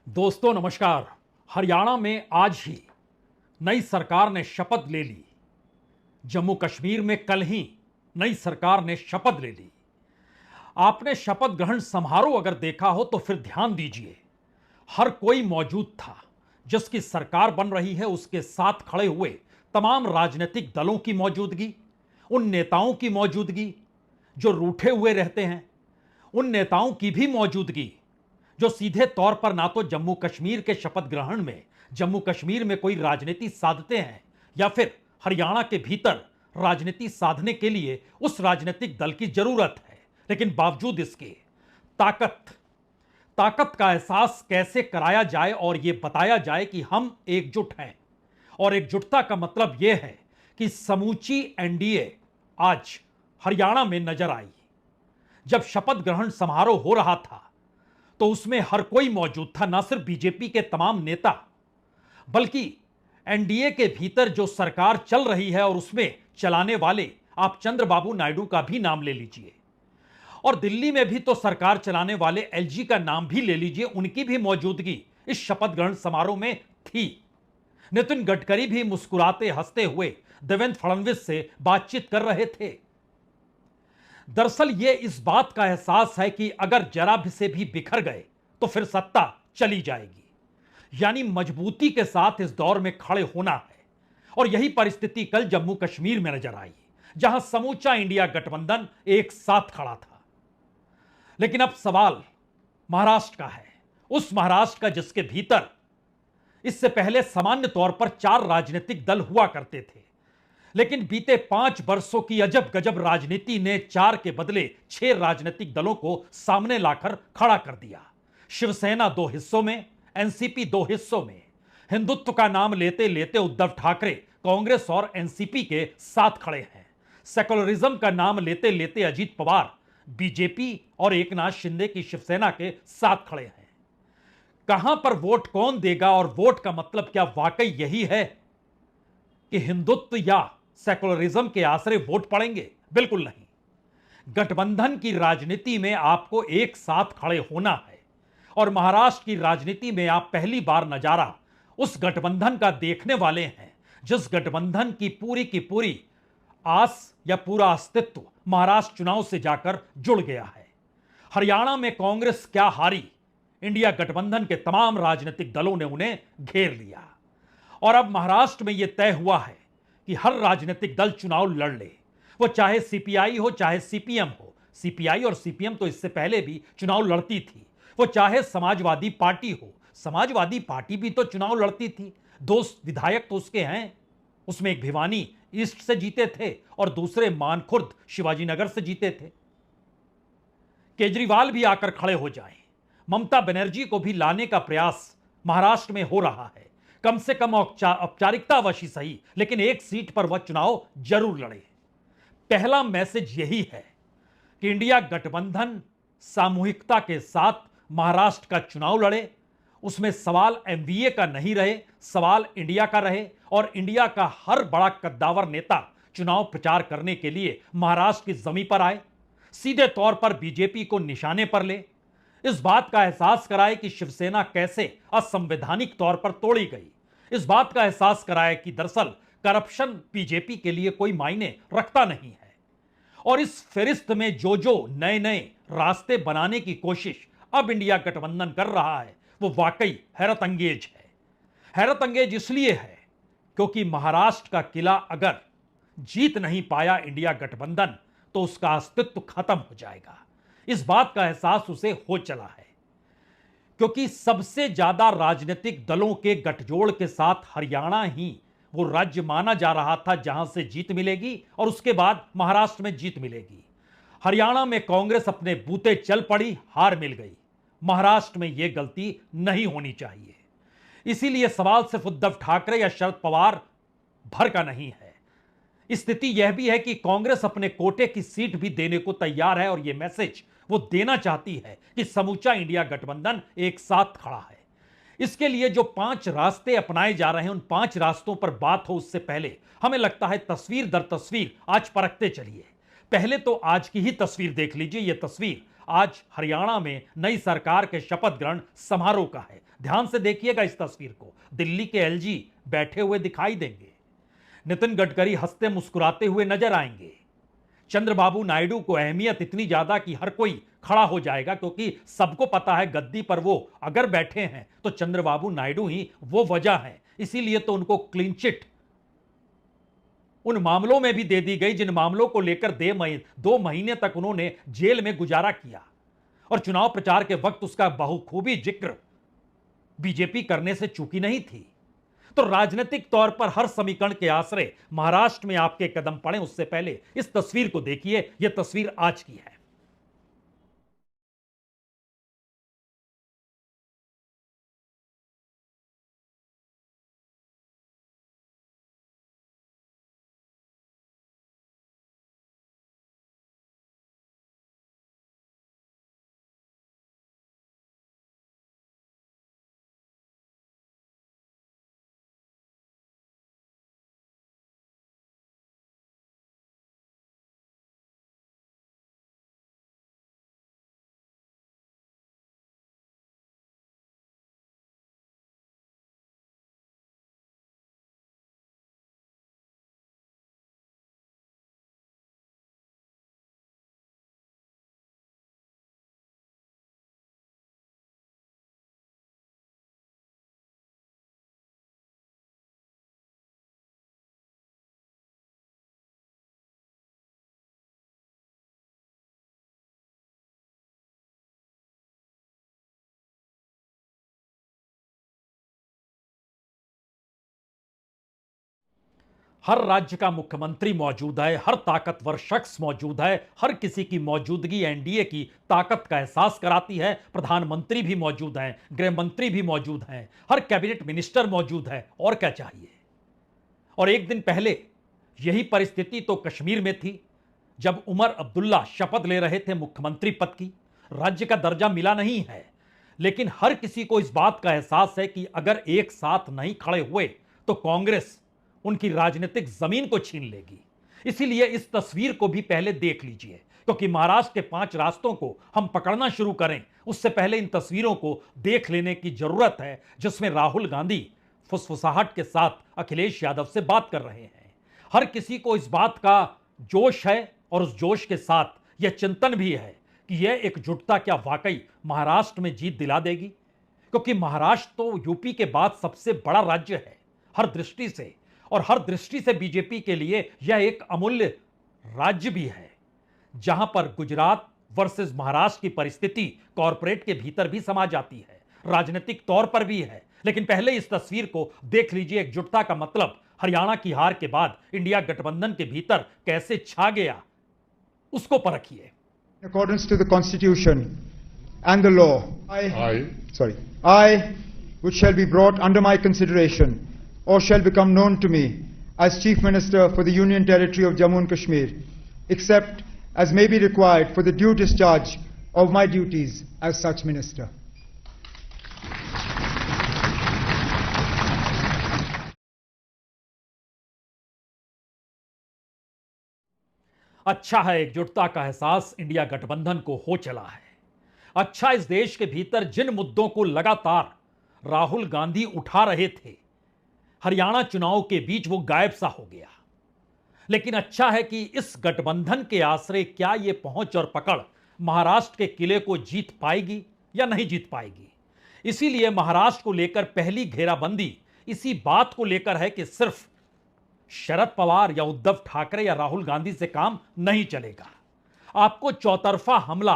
दोस्तों नमस्कार। हरियाणा में आज ही नई सरकार ने शपथ ले ली। जम्मू कश्मीर में कल ही नई सरकार ने शपथ ले ली। आपने शपथ ग्रहण समारोह अगर देखा हो तो फिर ध्यान दीजिए, हर कोई मौजूद था। जिसकी सरकार बन रही है उसके साथ खड़े हुए तमाम राजनीतिक दलों की मौजूदगी, उन नेताओं की मौजूदगी जो रूठे हुए रहते हैं, उन नेताओं की भी मौजूदगी जो सीधे तौर पर ना तो जम्मू कश्मीर के शपथ ग्रहण में जम्मू कश्मीर में कोई राजनीति साधते हैं या फिर हरियाणा के भीतर राजनीति साधने के लिए उस राजनीतिक दल की जरूरत है। लेकिन बावजूद इसके ताकत ताकत का एहसास कैसे कराया जाए और यह बताया जाए कि हम एकजुट हैं। और एकजुटता का मतलब यह है कि समूची एनडीए आज हरियाणा में नजर आई। जब शपथ ग्रहण समारोह हो रहा था तो उसमें हर कोई मौजूद था, ना सिर्फ बीजेपी के तमाम नेता बल्कि एनडीए के भीतर जो सरकार चल रही है और उसमें चलाने वाले आप चंद्रबाबू नायडू का भी नाम ले लीजिए, और दिल्ली में भी तो सरकार चलाने वाले एलजी का नाम भी ले लीजिए, उनकी भी मौजूदगी इस शपथ ग्रहण समारोह में थी। नितिन गडकरी भी मुस्कुराते हंसते हुए देवेंद्र फडणवीस से बातचीत कर रहे थे। दरअसल यह इस बात का एहसास है कि अगर जरा भी से भी बिखर गए तो फिर सत्ता चली जाएगी, यानी मजबूती के साथ इस दौर में खड़े होना है। और यही परिस्थिति कल जम्मू कश्मीर में नजर आई, जहां समूचा इंडिया गठबंधन एक साथ खड़ा था। लेकिन अब सवाल महाराष्ट्र का है, उस महाराष्ट्र का जिसके भीतर इससे पहले सामान्य तौर पर 4 राजनीतिक दल हुआ करते थे, लेकिन बीते 5 वर्षों की अजब गजब राजनीति ने 4 के बदले 6 राजनीतिक दलों को सामने लाकर खड़ा कर दिया। शिवसेना 2 हिस्सों में, एनसीपी 2 हिस्सों में। हिंदुत्व का नाम लेते लेते उद्धव ठाकरे कांग्रेस और एनसीपी के साथ खड़े हैं। सेकुलरिज्म का नाम लेते लेते अजीत पवार बीजेपी और एकनाथ शिंदे की शिवसेना के साथ खड़े हैं। कहां पर वोट कौन देगा और वोट का मतलब क्या वाकई यही है कि हिंदुत्व या सेकुलरिज्म के आसरे वोट पड़ेंगे? बिल्कुल नहीं। गठबंधन की राजनीति में आपको एक साथ खड़े होना है, और महाराष्ट्र की राजनीति में आप पहली बार नजारा उस गठबंधन का देखने वाले हैं जिस गठबंधन की पूरी आस या पूरा अस्तित्व महाराष्ट्र चुनाव से जाकर जुड़ गया है। हरियाणा में कांग्रेस क्या हारी, इंडिया गठबंधन के तमाम राजनीतिक दलों ने उन्हें घेर लिया। और अब महाराष्ट्र में यह तय हुआ है कि हर राजनीतिक दल चुनाव लड़ ले, वो चाहे सीपीआई हो चाहे सीपीएम हो। सीपीआई और सीपीएम तो इससे पहले भी चुनाव लड़ती थी। वो चाहे समाजवादी पार्टी हो, समाजवादी पार्टी भी तो चुनाव लड़ती थी। 2 विधायक तो उसके हैं, उसमें एक भिवानी ईस्ट से जीते थे और दूसरे मानखुर्द शिवाजी नगर से जीते थे। केजरीवाल भी आकर खड़े हो जाएं, ममता बनर्जी को भी लाने का प्रयास महाराष्ट्र में हो रहा है। कम से कम औपचारिकतावश ही सही, लेकिन एक सीट पर वह चुनाव जरूर लड़े। पहला मैसेज यही है कि इंडिया गठबंधन सामूहिकता के साथ महाराष्ट्र का चुनाव लड़े। उसमें सवाल एमवीए का नहीं रहे, सवाल इंडिया का रहे, और इंडिया का हर बड़ा कद्दावर नेता चुनाव प्रचार करने के लिए महाराष्ट्र की जमीन पर आए, सीधे तौर पर बीजेपी को निशाने पर ले, इस बात का एहसास कराए कि शिवसेना कैसे असंवैधानिक तौर पर तोड़ी गई, इस बात का एहसास कराए कि दरअसल करप्शन बीजेपी के लिए कोई मायने रखता नहीं है। और इस फहरिस्त में जो जो नए नए रास्ते बनाने की कोशिश अब इंडिया गठबंधन कर रहा है वो वाकई हैरत अंगेज है। हैरत अंगेज इसलिए है क्योंकि महाराष्ट्र का किला अगर जीत नहीं पाया इंडिया गठबंधन तो उसका अस्तित्व खत्म हो जाएगा। इस बात का एहसास उसे हो चला है, क्योंकि सबसे ज्यादा राजनीतिक दलों के गठजोड़ के साथ हरियाणा ही वो राज्य माना जा रहा था जहां से जीत मिलेगी और उसके बाद महाराष्ट्र में जीत मिलेगी। हरियाणा में कांग्रेस अपने बूते चल पड़ी, हार मिल गई। महाराष्ट्र में यह गलती नहीं होनी चाहिए। इसीलिए सवाल सिर्फ उद्धव ठाकरे या शरद पवार भर का नहीं है। स्थिति यह भी है कि कांग्रेस अपने कोटे की सीट भी देने को तैयार है, और यह मैसेज वो देना चाहती है कि समूचा इंडिया गठबंधन एक साथ खड़ा है। इसके लिए जो 5 रास्ते अपनाए जा रहे हैं, उन 5 रास्तों पर बात हो उससे पहले हमें लगता है तस्वीर दर तस्वीर आज परखते चलिए। पहले तो आज की ही तस्वीर देख लीजिए। यह तस्वीर आज हरियाणा में नई सरकार के शपथ ग्रहण समारोह का है। ध्यान से देखिएगा इस तस्वीर को। दिल्ली के एलजी बैठे हुए दिखाई देंगे, नितिन गडकरी हंसते मुस्कुराते हुए नजर आएंगे, चंद्रबाबू नायडू को अहमियत इतनी ज्यादा कि हर कोई खड़ा हो जाएगा, क्योंकि सबको पता है गद्दी पर वो अगर बैठे हैं तो चंद्रबाबू नायडू ही वो वजह है। इसीलिए तो उनको क्लीन चिट उन मामलों में भी दे दी गई जिन मामलों को लेकर 2 महीने तक उन्होंने जेल में गुजारा किया, और चुनाव प्रचार के वक्त उसका बहुखूबी जिक्र बीजेपी करने से चूकी नहीं थी। तो राजनीतिक तौर पर हर समीकरण के आश्रय महाराष्ट्र में आपके कदम पड़े उससे पहले इस तस्वीर को देखिए। यह तस्वीर आज की है। हर राज्य का मुख्यमंत्री मौजूद है, हर ताकतवर शख्स मौजूद है, हर किसी की मौजूदगी एनडीए की ताकत का एहसास कराती है। प्रधानमंत्री भी मौजूद हैं, गृह मंत्री भी मौजूद हैं, हर कैबिनेट मिनिस्टर मौजूद है। और क्या चाहिए? और एक दिन पहले यही परिस्थिति तो कश्मीर में थी, जब उमर अब्दुल्ला शपथ ले रहे थे मुख्यमंत्री पद की। राज्य का दर्जा मिला नहीं है, लेकिन हर किसी को इस बात का एहसास है कि अगर एक साथ नहीं खड़े हुए तो कांग्रेस उनकी राजनीतिक जमीन को छीन लेगी। इसीलिए इस तस्वीर को भी पहले देख लीजिए, क्योंकि महाराष्ट्र के 5 रास्तों को हम पकड़ना शुरू करें उससे पहले इन तस्वीरों को देख लेने की जरूरत है, जिसमें राहुल गांधी फुसफुसाहट के साथ अखिलेश यादव से बात कर रहे हैं। हर किसी को इस बात का जोश है, और उस जोश के साथ यह चिंतन भी है कि यह एकजुटता क्या वाकई महाराष्ट्र में जीत दिला देगी, क्योंकि महाराष्ट्र तो यूपी के बाद सबसे बड़ा राज्य है हर दृष्टि से, और हर दृष्टि से बीजेपी के लिए यह एक अमूल्य राज्य भी है, जहां पर गुजरात वर्सेस महाराष्ट्र की परिस्थिति कॉरपोरेट के भीतर भी समा जाती है, राजनीतिक तौर पर भी है। लेकिन पहले इस तस्वीर को देख लीजिए। एकजुटता का मतलब हरियाणा की हार के बाद इंडिया गठबंधन के भीतर कैसे छा गया, उसको परखिए। Accordance to the Constitution and the law, I, which shall be brought under my consideration or shall become known to me as Chief Minister for the Union Territory of Jammu and Kashmir, except as may be required for the due discharge of my duties as such Minister. अच्छा है एकजुटता का एहसास India गठबंधन को हो चला है। अच्छा, इस देश के भीतर जिन मुद्दों को लगातार राहुल गांधी उठा रहे थे, हरियाणा चुनाव के बीच वो गायब सा हो गया। लेकिन अच्छा है कि इस गठबंधन के आश्रय क्या ये पहुंच और पकड़ महाराष्ट्र के किले को जीत पाएगी या नहीं जीत पाएगी। इसीलिए महाराष्ट्र को लेकर पहली घेराबंदी इसी बात को लेकर है कि सिर्फ शरद पवार या उद्धव ठाकरे या राहुल गांधी से काम नहीं चलेगा। आपको चौतरफा हमला,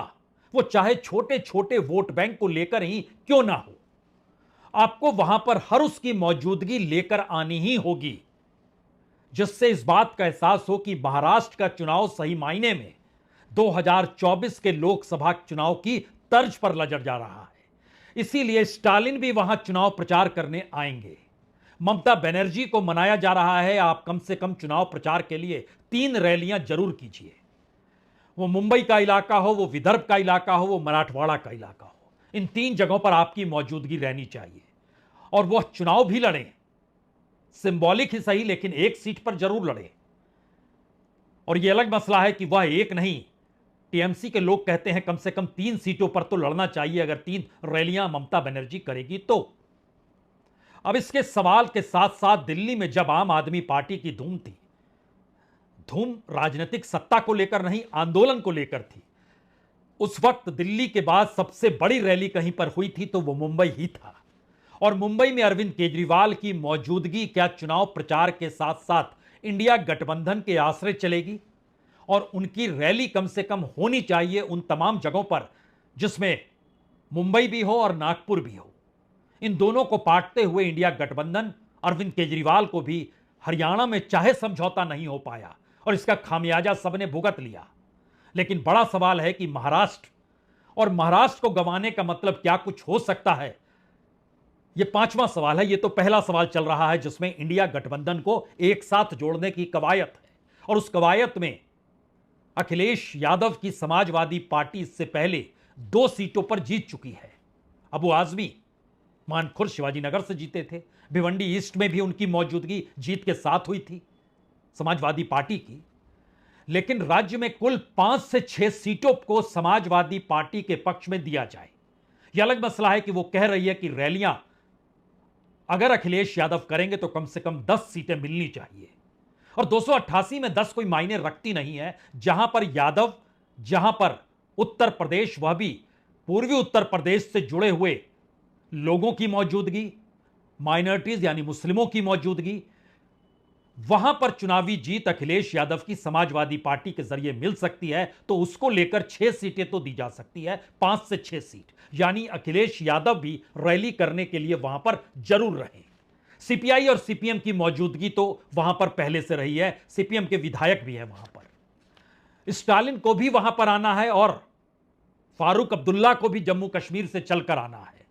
वो चाहे छोटे छोटे वोट बैंक को लेकर ही क्यों ना हो, आपको वहां पर हर उसकी मौजूदगी लेकर आनी ही होगी, जिससे इस बात का एहसास हो कि महाराष्ट्र का चुनाव सही मायने में 2024 के लोकसभा चुनाव की तर्ज पर लचर जा रहा है। इसीलिए स्टालिन भी वहां चुनाव प्रचार करने आएंगे। ममता बनर्जी को मनाया जा रहा है, आप कम से कम चुनाव प्रचार के लिए 3 रैलियां जरूर कीजिए। वो मुंबई का इलाका हो, वो विदर्भ का इलाका हो, वो मराठवाड़ा का इलाका हो, इन 3 जगहों पर आपकी मौजूदगी रहनी चाहिए। और वह चुनाव भी लड़ें, सिंबॉलिक ही सही, लेकिन एक सीट पर जरूर लड़ें। और यह अलग मसला है कि वह एक नहीं टीएमसी के लोग कहते हैं कम से कम 3 सीटों पर तो लड़ना चाहिए अगर 3 रैलियां ममता बनर्जी करेगी तो। अब इसके सवाल के साथ साथ दिल्ली में जब आम आदमी पार्टी की धूम थी, धूम राजनीतिक सत्ता को लेकर नहीं, आंदोलन को लेकर थी। उस वक्त दिल्ली के बाद सबसे बड़ी रैली कहीं पर हुई थी तो वो मुंबई ही था। और मुंबई में अरविंद केजरीवाल की मौजूदगी क्या चुनाव प्रचार के साथ साथ इंडिया गठबंधन के आश्रय चलेगी? और उनकी रैली कम से कम होनी चाहिए उन तमाम जगहों पर जिसमें मुंबई भी हो और नागपुर भी हो। इन दोनों को पाटते हुए इंडिया गठबंधन अरविंद केजरीवाल को भी हरियाणा में चाहे समझौता नहीं हो पाया और इसका खामियाजा सबने भुगत लिया। लेकिन बड़ा सवाल है कि महाराष्ट्र, और महाराष्ट्र को गंवाने का मतलब क्या कुछ हो सकता है? यह 5वां सवाल है। यह तो पहला सवाल चल रहा है जिसमें इंडिया गठबंधन को एक साथ जोड़ने की कवायद है और उस कवायद में अखिलेश यादव की समाजवादी पार्टी इससे पहले 2 सीटों पर जीत चुकी है। अबू आजमी मानखुर्द शिवाजीनगर से जीते थे, भिवंडी ईस्ट में भी उनकी मौजूदगी जीत के साथ हुई थी समाजवादी पार्टी की। लेकिन राज्य में कुल 5 से 6 सीटों को समाजवादी पार्टी के पक्ष में दिया जाए। यह अलग मसला है कि वो कह रही है कि रैलियां अगर अखिलेश यादव करेंगे तो कम से कम 10 सीटें मिलनी चाहिए। और 288 में 10 कोई मायने रखती नहीं है। जहां पर यादव, जहां पर उत्तर प्रदेश, वह भी पूर्वी उत्तर प्रदेश से जुड़े हुए लोगों की मौजूदगी, माइनॉरिटीज यानी मुस्लिमों की मौजूदगी, वहां पर चुनावी जीत अखिलेश यादव की समाजवादी पार्टी के जरिए मिल सकती है तो उसको लेकर 6 सीटें तो दी जा सकती है, 5 से 6 सीट। यानी अखिलेश यादव भी रैली करने के लिए वहां पर जरूर रहें। सीपीआई और सीपीएम की मौजूदगी तो वहां पर पहले से रही है, सीपीएम के विधायक भी है वहां पर। स्टालिन को भी वहां पर आना है और फारूक अब्दुल्ला को भी जम्मू कश्मीर से चलकर आना है।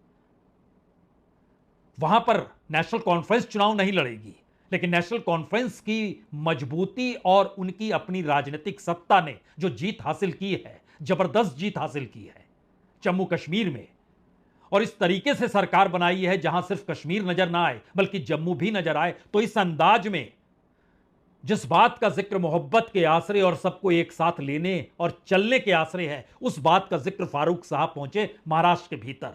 वहां पर नेशनल कॉन्फ्रेंस चुनाव नहीं लड़ेगी, लेकिन नेशनल कॉन्फ्रेंस की मजबूती और उनकी अपनी राजनीतिक सत्ता ने जो जीत हासिल की है, जबरदस्त जीत हासिल की है जम्मू कश्मीर में, और इस तरीके से सरकार बनाई है जहां सिर्फ कश्मीर नजर ना आए बल्कि जम्मू भी नजर आए, तो इस अंदाज में जिस बात का जिक्र मोहब्बत के आसरे और सबको एक साथ लेने और चलने के आसरे है, उस बात का जिक्र फारूक साहब पहुंचे महाराष्ट्र के भीतर।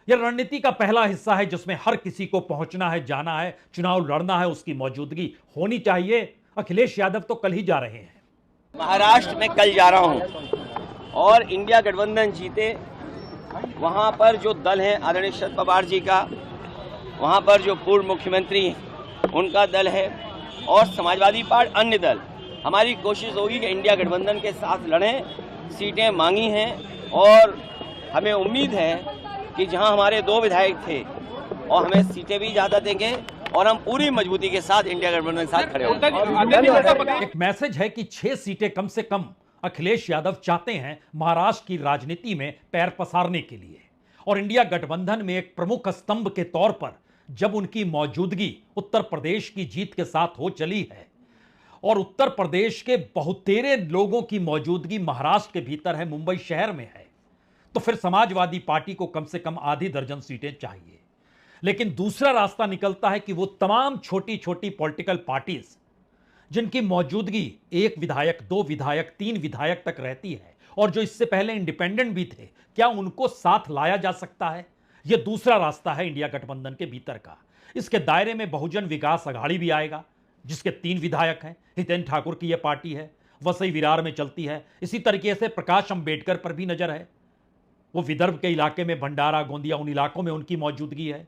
यह रणनीति का पहला हिस्सा है जिसमें हर किसी को पहुंचना है, जाना है, चुनाव लड़ना है, उसकी मौजूदगी होनी चाहिए। अखिलेश यादव तो कल ही जा रहे हैं महाराष्ट्र में, कल जा रहा हूं और इंडिया गठबंधन जीते। वहां पर जो दल है आदरणीय शरद पवार जी का, वहां पर जो पूर्व मुख्यमंत्री उनका दल है और समाजवादी पार्टी अन्य दल, हमारी कोशिश होगी कि इंडिया गठबंधन के साथ लड़ें। सीटें मांगी हैं और हमें उम्मीद है कि जहां हमारे 2 विधायक थे और हमें सीटें भी ज़्यादा देंगे और हम पूरी मजबूती के साथ इंडिया गठबंधन के साथ खड़े होंगे। एक मैसेज है कि 6 सीटें कम से कम अखिलेश यादव चाहते हैं महाराष्ट्र की राजनीति में पैर पसारने के लिए, और इंडिया गठबंधन में एक प्रमुख स्तंभ के तौर पर जब उनकी मौजूदगी उत्तर प्रदेश की जीत के साथ हो चली है और उत्तर प्रदेश के बहुतेरे लोगों की मौजूदगी महाराष्ट्र के भीतर है, मुंबई शहर में है, तो फिर समाजवादी पार्टी को कम से कम आधी दर्जन सीटें चाहिए। लेकिन दूसरा रास्ता निकलता है कि वो तमाम छोटी छोटी पॉलिटिकल पार्टीज जिनकी मौजूदगी 1 विधायक, 2 विधायक, 3 विधायक तक रहती है और जो इससे पहले इंडिपेंडेंट भी थे, क्या उनको साथ लाया जा सकता है? यह दूसरा रास्ता है इंडिया गठबंधन के भीतर का। इसके दायरे में बहुजन विकास अघाड़ी भी आएगा जिसके 3 विधायक हैं। हितेंद्र ठाकुर की यह पार्टी है, वसई विरार में चलती है। इसी तरीके से प्रकाश अंबेडकर पर भी नजर है, वो विदर्भ के इलाके में, भंडारा, गोंदिया, उन इलाकों में उनकी मौजूदगी है,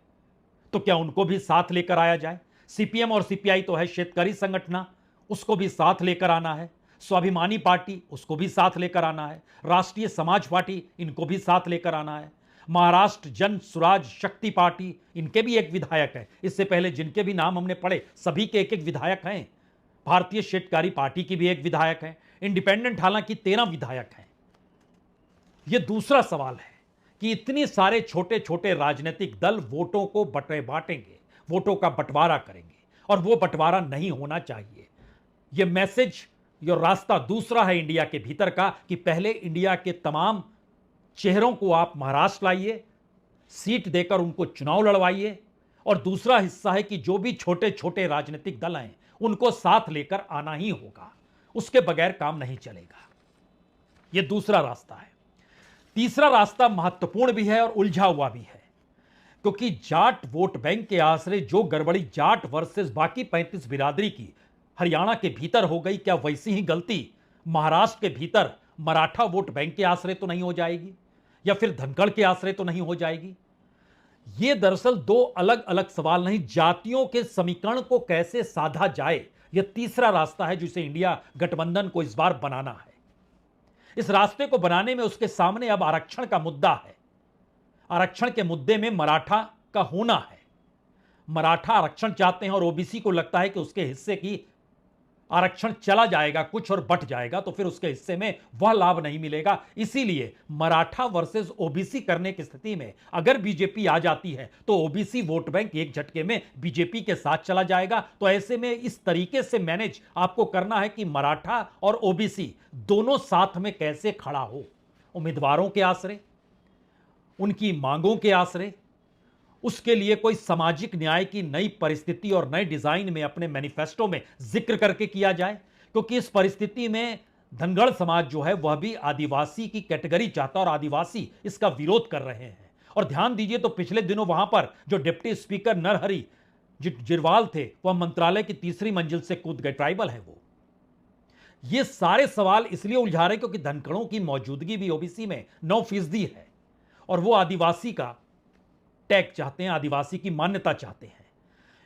तो क्या उनको भी साथ लेकर आया जाए? सीपीएम और सीपीआई तो है शेतकारी संगठन, उसको भी साथ लेकर आना है। स्वाभिमानी पार्टी, उसको भी साथ लेकर आना है। राष्ट्रीय समाज पार्टी, इनको भी साथ लेकर आना है। महाराष्ट्र जन स्वराज शक्ति पार्टी, इनके भी 1 विधायक है। इससे पहले जिनके भी नाम हमने पढ़े सभी के 1-1 विधायक हैं। भारतीय शेतकारी पार्टी की भी 1 विधायक है। इंडिपेंडेंट हालांकि 13 विधायक हैं। यह दूसरा सवाल है कि इतने सारे छोटे छोटे राजनीतिक दल वोटों को बांटेंगे, वोटों का बंटवारा करेंगे, और वो बंटवारा नहीं होना चाहिए। यह मैसेज, यह रास्ता दूसरा है इंडिया के भीतर का कि पहले इंडिया के तमाम चेहरों को आप महाराष्ट्र लाइए, सीट देकर उनको चुनाव लड़वाइए, और दूसरा हिस्सा है कि जो भी छोटे छोटे राजनीतिक दल हैं उनको साथ लेकर आना ही होगा, उसके बगैर काम नहीं चलेगा। यह दूसरा रास्ता है। तीसरा रास्ता महत्वपूर्ण भी है और उलझा हुआ भी है, क्योंकि जाट वोट बैंक के आसरे जो गड़बड़ी जाट वर्सेस बाकी 35 बिरादरी की हरियाणा के भीतर हो गई, क्या वैसी ही गलती महाराष्ट्र के भीतर मराठा वोट बैंक के आसरे तो नहीं हो जाएगी, या फिर धनखड़ के आसरे तो नहीं हो जाएगी? यह दरअसल दो अलग अलग सवाल नहीं, जातियों के समीकरण को कैसे साधा जाए, यह तीसरा रास्ता है जिसे इंडिया गठबंधन को इस बार बनाना है। इस रास्ते को बनाने में उसके सामने अब आरक्षण का मुद्दा है। आरक्षण के मुद्दे में मराठा का होना है। मराठा आरक्षण चाहते हैं और ओबीसी को लगता है कि उसके हिस्से की आरक्षण चला जाएगा कुछ और बट जाएगा, तो फिर उसके हिस्से में वह लाभ नहीं मिलेगा। इसीलिए मराठा वर्सेस ओबीसी करने की स्थिति में अगर बीजेपी आ जाती है तो ओबीसी वोट बैंक एक झटके में बीजेपी के साथ चला जाएगा। तो ऐसे में इस तरीके से मैनेज आपको करना है कि मराठा और ओबीसी दोनों साथ में कैसे खड़ा हो, उम्मीदवारों के आसरे, उनकी मांगों के आसरे, उसके लिए कोई सामाजिक न्याय की नई परिस्थिति और नए डिजाइन में अपने मैनिफेस्टो में जिक्र करके किया जाए। क्योंकि इस परिस्थिति में धनगढ़ समाज जो है वह भी आदिवासी की कैटेगरी चाहता और आदिवासी इसका विरोध कर रहे हैं। और ध्यान दीजिए तो पिछले दिनों वहां पर जो डिप्टी स्पीकर नरहरि जिरवाल थे वह मंत्रालय की तीसरी मंजिल से कूद गए, ट्राइबल है वो। ये सारे सवाल इसलिए उलझा रहे क्योंकि धनखड़ों की मौजूदगी भी ओबीसी में 9% है और वो आदिवासी का टैग चाहते हैं, आदिवासी की मान्यता चाहते हैं।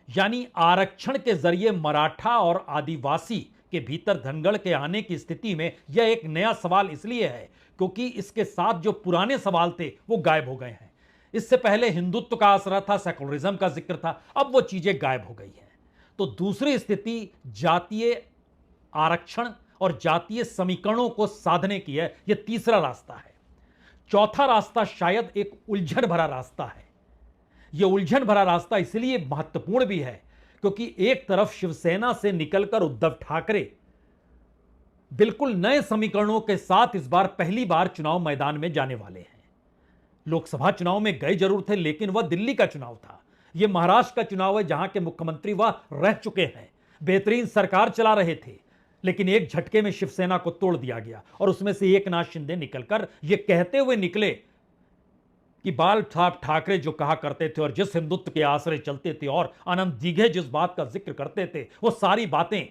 यानी आरक्षण के जरिए मराठा और आदिवासी के भीतर धनगढ़ के आने की स्थिति में यह एक नया सवाल इसलिए है क्योंकि इसके साथ जो पुराने सवाल थे वो गायब हो गए हैं। इससे पहले हिंदुत्व का आसरा था, सेकुलरिज्म का जिक्र था, अब वो चीजें गायब हो गई हैं। तो दूसरी स्थिति जातीय आरक्षण और जातीय समीकरणों को साधने की है, यह तीसरा रास्ता है। चौथा रास्ता शायद एक उलझन भरा रास्ता है। यह उलझन भरा रास्ता इसलिए महत्वपूर्ण भी है क्योंकि एक तरफ शिवसेना से निकलकर उद्धव ठाकरे बिल्कुल नए समीकरणों के साथ इस बार पहली बार चुनाव मैदान में जाने वाले हैं। लोकसभा चुनाव में गए जरूर थे लेकिन वह दिल्ली का चुनाव था, यह महाराष्ट्र का चुनाव है जहां के मुख्यमंत्री वह रह चुके हैं, बेहतरीन सरकार चला रहे थे। लेकिन एक झटके में शिवसेना को तोड़ दिया गया और उसमें से एकनाथ शिंदे निकलकर यह कहते हुए निकले कि बाल साहब ठाकरे जो कहा करते थे और जिस हिंदुत्व के आसरे चलते थे और आनंद दीघे जिस बात का जिक्र करते थे वो सारी बातें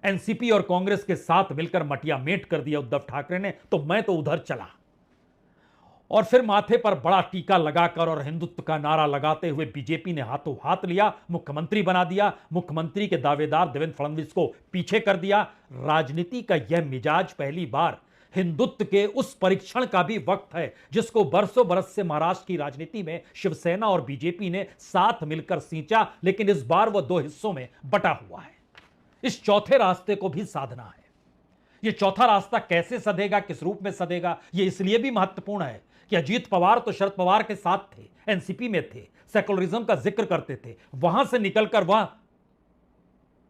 एनसीपी और कांग्रेस के साथ मिलकर मटिया मेट कर दिया उद्धव ठाकरे ने, तो मैं तो उधर चला। और फिर माथे पर बड़ा टीका लगाकर और हिंदुत्व का नारा लगाते हुए बीजेपी ने हाथों हाथ लिया, मुख्यमंत्री बना दिया, मुख्यमंत्री के दावेदार देवेंद्र फडणवीस को पीछे कर दिया। राजनीति का यह मिजाज पहली बार हिंदुत्व के उस परीक्षण का भी वक्त है जिसको बरसों बरस से महाराष्ट्र की राजनीति में शिवसेना और बीजेपी ने साथ मिलकर सींचा, लेकिन इस बार वह दो हिस्सों में बटा हुआ है। इस चौथे रास्ते को भी साधना है। यह चौथा रास्ता कैसे सधेगा, किस रूप में सधेगा, यह इसलिए भी महत्वपूर्ण है कि अजीत पवार तो शरद पवार के साथ थे, एनसीपी में थे, सेकुलरिज्म का जिक्र करते थे, वहां से निकलकर वह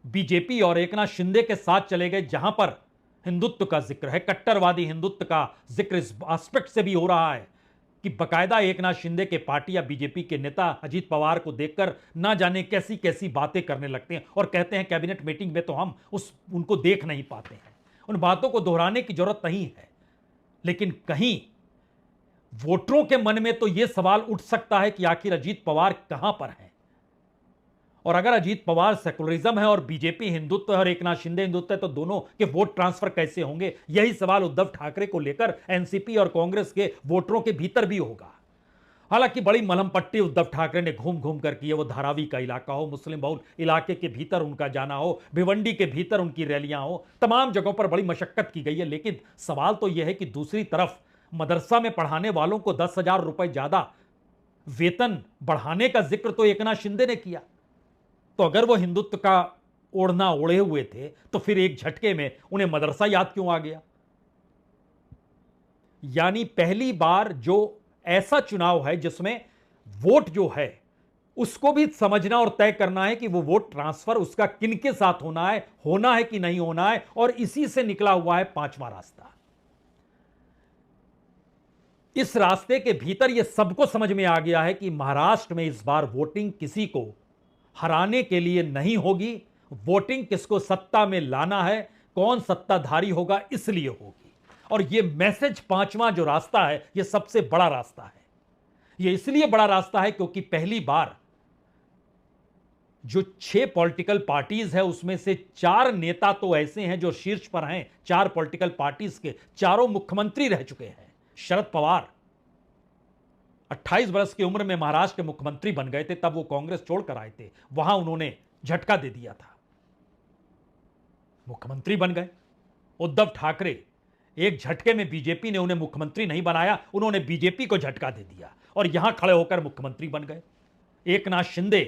बीजेपी और एकनाथ शिंदे के साथ चले गए जहां पर हिंदुत्व का जिक्र है, कट्टरवादी हिंदुत्व का जिक्र इस एस्पेक्ट से भी हो रहा है कि बकायदा एकनाथ शिंदे के पार्टी या बीजेपी के नेता अजीत पवार को देखकर ना जाने कैसी कैसी बातें करने लगते हैं और कहते हैं कैबिनेट मीटिंग में तो हम उनको देख नहीं पाते हैं। उन बातों को दोहराने की जरूरत नहीं है, लेकिन कहीं वोटरों के मन में तो यह सवाल उठ सकता है कि आखिर अजीत पवार कहां पर हैं। और अगर अजीत पवार सेकुलरिज्म है और बीजेपी हिंदुत्व है और एकनाथ शिंदे हिंदुत्व है तो दोनों के वोट ट्रांसफर कैसे होंगे, यही सवाल उद्धव ठाकरे को लेकर एनसीपी और कांग्रेस के वोटरों के भीतर भी होगा। हालांकि बड़ी मलहम पट्टी उद्धव ठाकरे ने घूम घूम कर की है, वो धारावी का इलाका हो, मुस्लिम बहुल इलाके के भीतर उनका जाना हो, भिवंडी के भीतर उनकी रैलियां हो, तमाम जगहों पर बड़ी मशक्कत की गई है। लेकिन सवाल तो यह है कि दूसरी तरफ मदरसा में पढ़ाने वालों को 10,000 रुपए ज्यादा वेतन बढ़ाने का जिक्र तो एकनाथ शिंदे ने किया। तो अगर वो हिंदुत्व का ओढ़ना ओढ़े हुए थे तो फिर एक झटके में उन्हें मदरसा याद क्यों आ गया। यानी पहली बार जो ऐसा चुनाव है जिसमें वोट जो है उसको भी समझना और तय करना है कि वो वोट ट्रांसफर उसका किनके साथ होना है कि नहीं होना है, और इसी से निकला हुआ है पांचवा रास्ता। इस रास्ते के भीतर यह सबको समझ में आ गया है कि महाराष्ट्र में इस बार वोटिंग किसी को हराने के लिए नहीं होगी, वोटिंग किसको सत्ता में लाना है, कौन सत्ताधारी होगा इसलिए होगी। और ये मैसेज पांचवां जो रास्ता है, ये सबसे बड़ा रास्ता है। ये इसलिए बड़ा रास्ता है क्योंकि पहली बार जो 6 पॉलिटिकल पार्टीज है उसमें से 4 नेता तो ऐसे हैं जो शीर्ष पर हैं। 4 पॉलिटिकल पार्टीज के चारों मुख्यमंत्री रह चुके हैं। शरद पवार 28 वर्ष की उम्र में महाराष्ट्र के मुख्यमंत्री बन गए थे, तब वो कांग्रेस छोड़कर आए थे, वहां उन्होंने झटका दे दिया था, मुख्यमंत्री बन गए। उद्धव ठाकरे एक झटके में, बीजेपी ने उन्हें मुख्यमंत्री नहीं बनाया, उन्होंने बीजेपी को झटका दे दिया और यहां खड़े होकर मुख्यमंत्री बन गए। एकनाथ शिंदे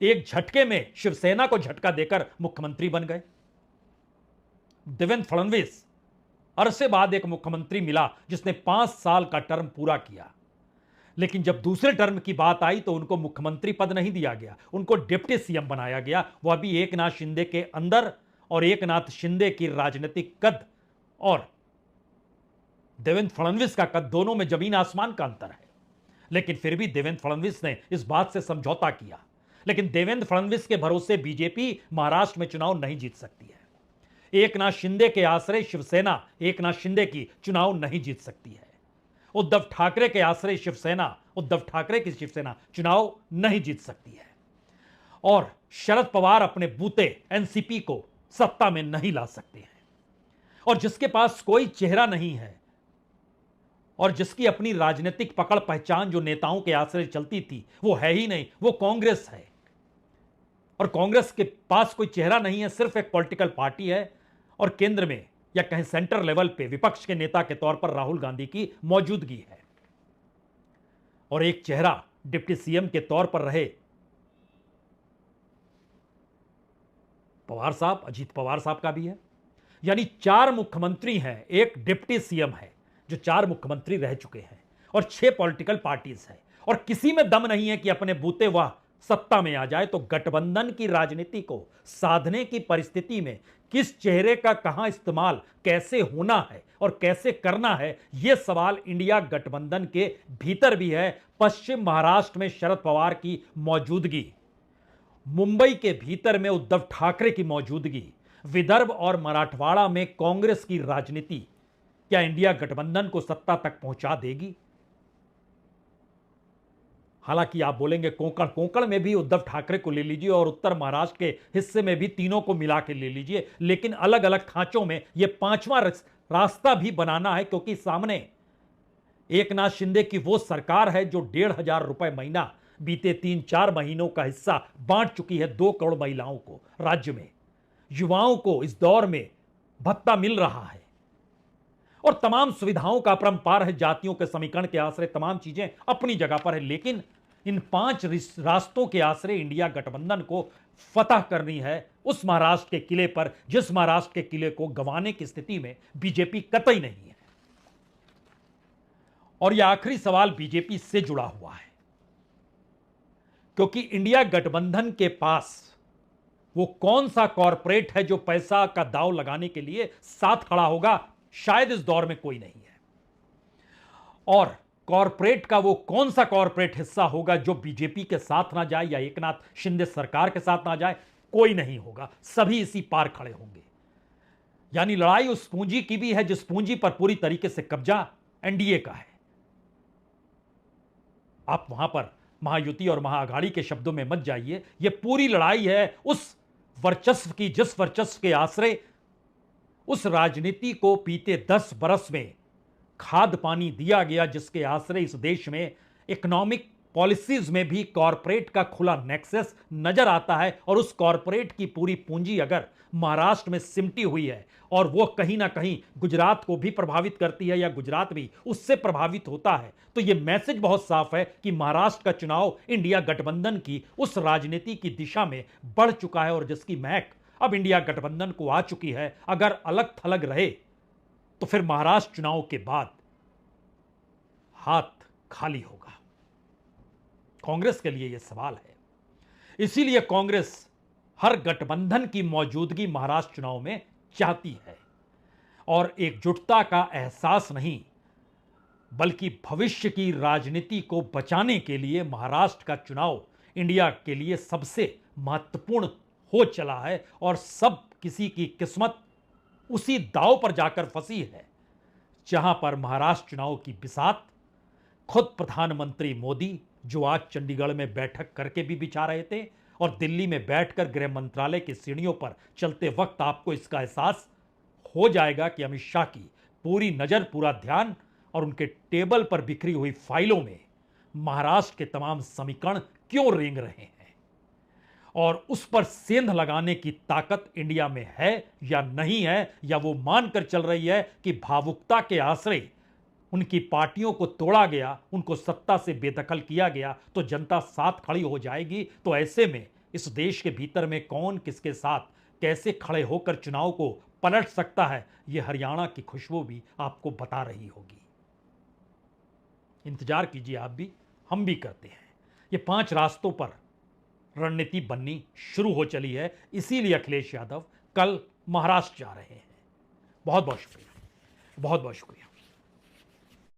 एक झटके में शिवसेना को झटका देकर मुख्यमंत्री बन गए। देवेंद्र फडणवीस अरसे बाद एक मुख्यमंत्री मिला जिसने 5 साल का टर्म पूरा किया, लेकिन जब दूसरे टर्म की बात आई तो उनको मुख्यमंत्री पद नहीं दिया गया, उनको डिप्टी सीएम बनाया गया। वह भी एकनाथ शिंदे के अंदर, और एकनाथ शिंदे की राजनीतिक कद और देवेंद्र फडणवीस का कद, दोनों में जमीन आसमान का अंतर है। लेकिन फिर भी देवेंद्र फडणवीस ने इस बात से समझौता किया। लेकिन देवेंद्र फडणवीस के भरोसे बीजेपी महाराष्ट्र में चुनाव नहीं जीत सकती है। एकनाथ शिंदे के आश्रय शिवसेना एकनाथ शिंदे की चुनाव नहीं जीत सकती है। उद्धव ठाकरे के आश्रय शिवसेना, उद्धव ठाकरे की शिवसेना चुनाव नहीं जीत सकती है। और शरद पवार अपने बूते एनसीपी को सत्ता में नहीं ला सकते हैं। और जिसके पास कोई चेहरा नहीं है और जिसकी अपनी राजनीतिक पकड़ पहचान जो नेताओं के आश्रय चलती थी वो है ही नहीं, वो कांग्रेस है। और कांग्रेस के पास कोई चेहरा नहीं है, सिर्फ एक पॉलिटिकल पार्टी है और केंद्र में या कहीं सेंटर लेवल पे विपक्ष के नेता के तौर पर राहुल गांधी की मौजूदगी है। और एक चेहरा डिप्टी सीएम के तौर पर रहे पवार साहब, अजीत पवार साहब का भी है। यानी 4 मुख्यमंत्री हैं, एक डिप्टी सीएम है जो 4 मुख्यमंत्री रह चुके हैं, और 6 पॉलिटिकल पार्टीज हैं, और किसी में दम नहीं है कि अपने बूते वह सत्ता में आ जाए। तो गठबंधन की राजनीति को साधने की परिस्थिति में किस चेहरे का कहां इस्तेमाल कैसे होना है और कैसे करना है, यह सवाल इंडिया गठबंधन के भीतर भी है। पश्चिम महाराष्ट्र में शरद पवार की मौजूदगी, मुंबई के भीतर में उद्धव ठाकरे की मौजूदगी, विदर्भ और मराठवाड़ा में कांग्रेस की राजनीति क्या इंडिया गठबंधन को सत्ता तक पहुंचा देगी? हालांकि आप बोलेंगे कोंकण में भी उद्धव ठाकरे को ले लीजिए और उत्तर महाराष्ट्र के हिस्से में भी तीनों को मिला के ले लीजिए, लेकिन अलग अलग खांचों में यह 5वां रास्ता भी बनाना है, क्योंकि सामने एकनाथ शिंदे की वो सरकार है जो 1,500 रुपए महीना बीते 3-4 महीनों का हिस्सा बांट चुकी है 2 करोड़ महिलाओं को राज्य में। युवाओं को इस दौर में भत्ता मिल रहा है और तमाम सुविधाओं का अपरंपार है। जातियों के समीकरण के आश्रय तमाम चीजें अपनी जगह पर है, लेकिन इन 5 रास्तों के आश्रय इंडिया गठबंधन को फतह करनी है उस महाराष्ट्र के किले पर, जिस महाराष्ट्र के किले को गंवाने की स्थिति में बीजेपी कतई नहीं है। और यह आखिरी सवाल बीजेपी से जुड़ा हुआ है, क्योंकि इंडिया गठबंधन के पास वो कौन सा कॉरपोरेट है जो पैसा का दांव लगाने के लिए साथ खड़ा होगा? शायद इस दौर में कोई नहीं है। और कॉरपोरेट का वो कौन सा कॉरपोरेट हिस्सा होगा जो बीजेपी के साथ ना जाए या एकनाथ शिंदे सरकार के साथ ना जाए? कोई नहीं होगा, सभी इसी पार खड़े होंगे। यानी लड़ाई उस पूंजी की भी है जिस पूंजी पर पूरी तरीके से कब्जा एनडीए का है। आप वहां पर महायुति और महाअघाड़ी के शब्दों में मत जाइए, यह पूरी लड़ाई है उस वर्चस्व की जिस वर्चस्व के आश्रय उस राजनीति को बीते 10 बरस में खाद पानी दिया गया, जिसके आश्रय इस देश में इकोनॉमिक पॉलिसीज में भी कॉरपोरेट का खुला नेक्सस नजर आता है। और उस कॉरपोरेट की पूरी पूंजी अगर महाराष्ट्र में सिमटी हुई है और वो कहीं ना कहीं गुजरात को भी प्रभावित करती है या गुजरात भी उससे प्रभावित होता है, तो ये मैसेज बहुत साफ है कि महाराष्ट्र का चुनाव इंडिया गठबंधन की उस राजनीति की दिशा में बढ़ चुका है और जिसकी महक अब इंडिया गठबंधन को आ चुकी है। अगर अलग थलग रहे तो फिर महाराष्ट्र चुनाव के बाद हाथ खाली होगा। कांग्रेस के लिए यह सवाल है। इसीलिए कांग्रेस हर गठबंधन की मौजूदगी महाराष्ट्र चुनाव में चाहती है और एकजुटता का एहसास नहीं, बल्कि भविष्य की राजनीति को बचाने के लिए महाराष्ट्र का चुनाव इंडिया के लिए सबसे महत्वपूर्ण हो चला है। और सब किसी की किस्मत उसी दांव पर जाकर फंसी है जहां पर महाराष्ट्र चुनाव की बिसात खुद प्रधानमंत्री मोदी, जो आज चंडीगढ़ में बैठक करके भी बिछा रहे थे, और दिल्ली में बैठकर गृह मंत्रालय की सीढ़ियों पर चलते वक्त आपको इसका एहसास हो जाएगा कि अमित शाह की पूरी नजर, पूरा ध्यान और उनके टेबल पर बिखरी हुई फाइलों में महाराष्ट्र के तमाम समीकरण क्यों रेंग रहे हैं और उस पर सेंध लगाने की ताकत इंडिया में है या नहीं है, या वो मानकर चल रही है कि भावुकता के आश्रय उनकी पार्टियों को तोड़ा गया, उनको सत्ता से बेदखल किया गया तो जनता साथ खड़ी हो जाएगी। तो ऐसे में इस देश के भीतर में कौन किसके साथ कैसे खड़े होकर चुनाव को पलट सकता है, यह हरियाणा की खुशबू भी आपको बता रही होगी। इंतजार कीजिए आप भी, हम भी करते हैं। ये 5 रास्तों पर रणनीति बननी शुरू हो चली है, इसीलिए अखिलेश यादव कल महाराष्ट्र जा रहे हैं। बहुत बहुत शुक्रिया, बहुत बहुत शुक्रिया।